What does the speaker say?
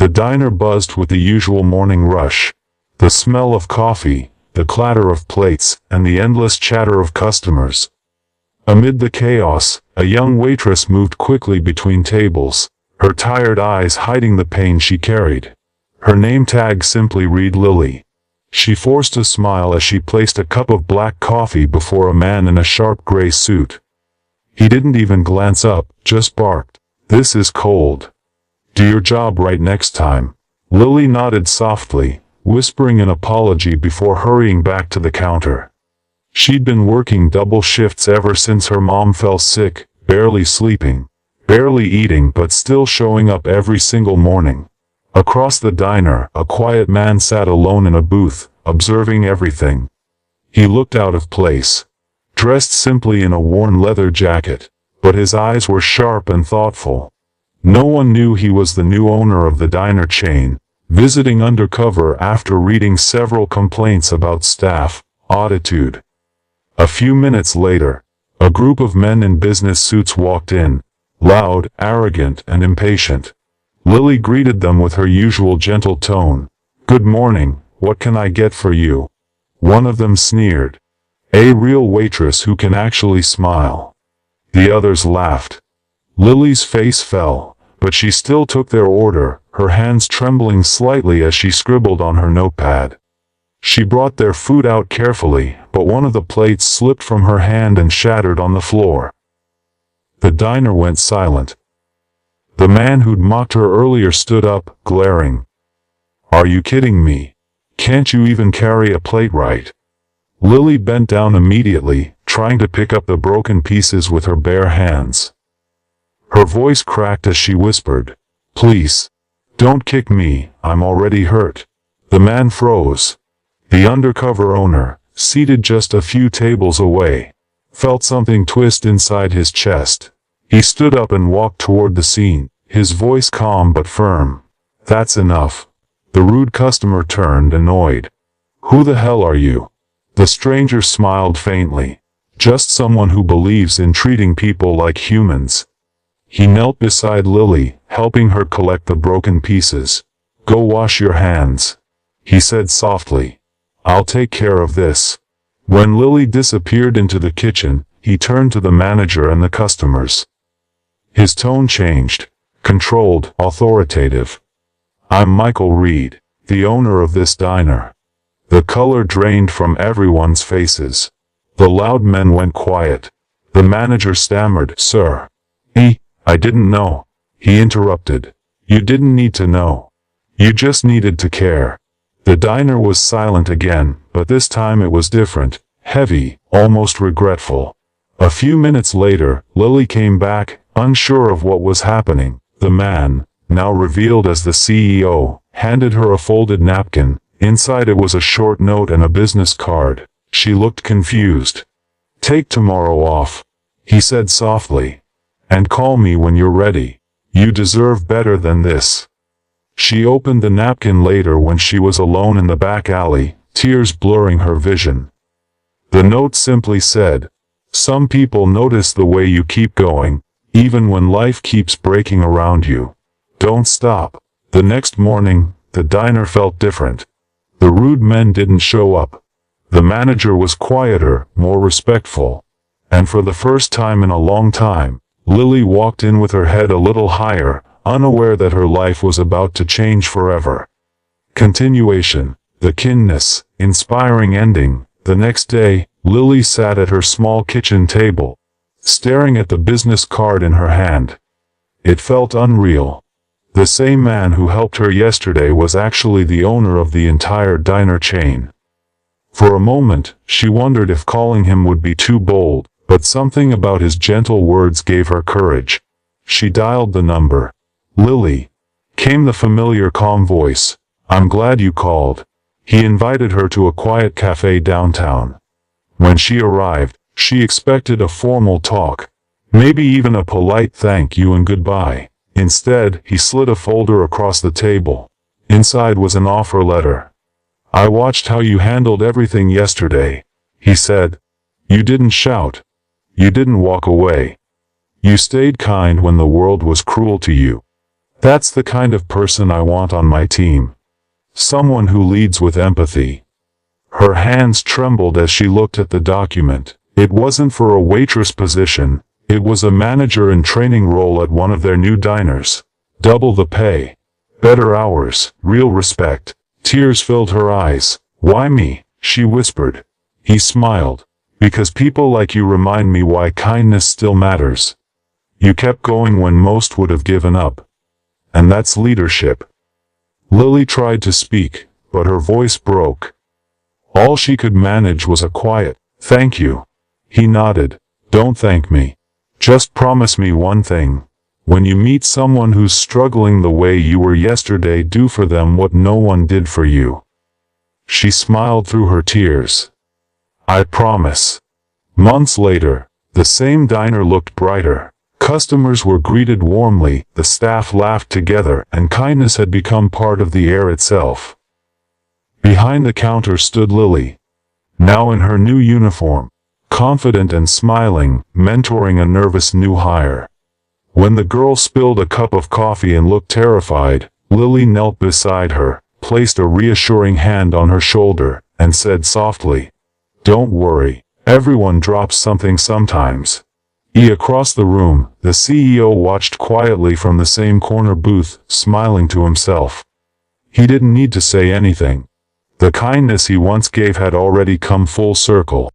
The diner buzzed with the usual morning rush. The smell of coffee, the clatter of plates, and the endless chatter of customers. Amid the chaos, a young waitress moved quickly between tables, her tired eyes hiding the pain she carried. Her name tag simply read Lily. She forced a smile as she placed a cup of black coffee before a man in a sharp gray suit. He didn't even glance up, just barked, "This is cold. Do your job right next time." Lily nodded softly, whispering an apology before hurrying back to the counter. She'd been working double shifts ever since her mom fell sick, barely sleeping, barely eating, but still showing up every single morning. Across the diner, a quiet man sat alone in a booth, observing everything. He looked out of place, dressed simply in a worn leather jacket, but his eyes were sharp and thoughtful. No one knew he was the new owner of the diner chain, visiting undercover after reading several complaints about staff attitude. A few minutes later, a group of men in business suits walked in, loud, arrogant, and impatient. Lily greeted them with her usual gentle tone. "Good morning, what can I get for you?" One of them sneered. "A real waitress who can actually smile." The others laughed. Lily's face fell, but she still took their order, her hands trembling slightly as she scribbled on her notepad. She brought their food out carefully, but one of the plates slipped from her hand and shattered on the floor. The diner went silent. The man who'd mocked her earlier stood up, glaring. "Are you kidding me? Can't you even carry a plate right?" Lily bent down immediately, trying to pick up the broken pieces with her bare hands. Her voice cracked as she whispered, "Please, don't kick me, I'm already hurt." The man froze. The undercover owner, seated just a few tables away, felt something twist inside his chest. He stood up and walked toward the scene, his voice calm but firm. "That's enough." The rude customer turned, annoyed. "Who the hell are you?" The stranger smiled faintly. "Just someone who believes in treating people like humans." He knelt beside Lily, helping her collect the broken pieces. "Go wash your hands," he said softly. "I'll take care of this." When Lily disappeared into the kitchen, he turned to the manager and the customers. His tone changed, controlled, authoritative. "I'm Michael Reed, the owner of this diner." The color drained from everyone's faces. The loud men went quiet. The manager stammered, "Sir. I didn't know." He interrupted. "You didn't need to know. You just needed to care." The diner was silent again, but this time it was different, heavy, almost regretful. A few minutes later, Lily came back, unsure of what was happening. The man, now revealed as the CEO, handed her a folded napkin. Inside it was a short note and a business card. She looked confused. "Take tomorrow off," he said softly. "And call me when you're ready. You deserve better than this." She opened the napkin later when she was alone in the back alley, tears blurring her vision. The note simply said, "Some people notice the way you keep going, even when life keeps breaking around you. Don't stop." The next morning, the diner felt different. The rude men didn't show up. The manager was quieter, more respectful. And for the first time in a long time, Lily walked in with her head a little higher, unaware that her life was about to change forever. Continuation. The kindness, inspiring ending. The next day, Lily sat at her small kitchen table, staring at the business card in her hand. It felt unreal. The same man who helped her yesterday was actually the owner of the entire diner chain. For a moment, she wondered if calling him would be too bold, but something about his gentle words gave her courage. She dialed the number. "Lily," came the familiar calm voice. "I'm glad you called." He invited her to a quiet cafe downtown. When she arrived, she expected a formal talk, maybe even a polite thank you and goodbye. Instead, he slid a folder across the table. Inside was an offer letter. "I watched how you handled everything yesterday," he said. "You didn't shout. You didn't walk away. You stayed kind when the world was cruel to you. That's the kind of person I want on my team. Someone who leads with empathy. Her hands trembled as she looked at the document. It wasn't for a waitress position, it was a manager in training role at one of their new diners. Double the pay. Better hours, real respect. Tears filled her eyes. Why me? She whispered. He smiled. Because people like you remind me why kindness still matters. You kept going when most would have given up. And that's leadership. Lily tried to speak, but her voice broke. All she could manage was a quiet, "Thank you." He nodded. "Don't thank me. Just promise me one thing. When you meet someone who's struggling the way you were yesterday, do for them what no one did for you." She smiled through her tears. "I promise." Months later, the same diner looked brighter. Customers were greeted warmly, the staff laughed together, and kindness had become part of the air itself. Behind the counter stood Lily, now in her new uniform, confident and smiling, mentoring a nervous new hire. When the girl spilled a cup of coffee and looked terrified, Lily knelt beside her, placed a reassuring hand on her shoulder, and said softly, "Don't worry, everyone drops something sometimes." Across the room, the CEO watched quietly from the same corner booth, smiling to himself. He didn't need to say anything. The kindness he once gave had already come full circle.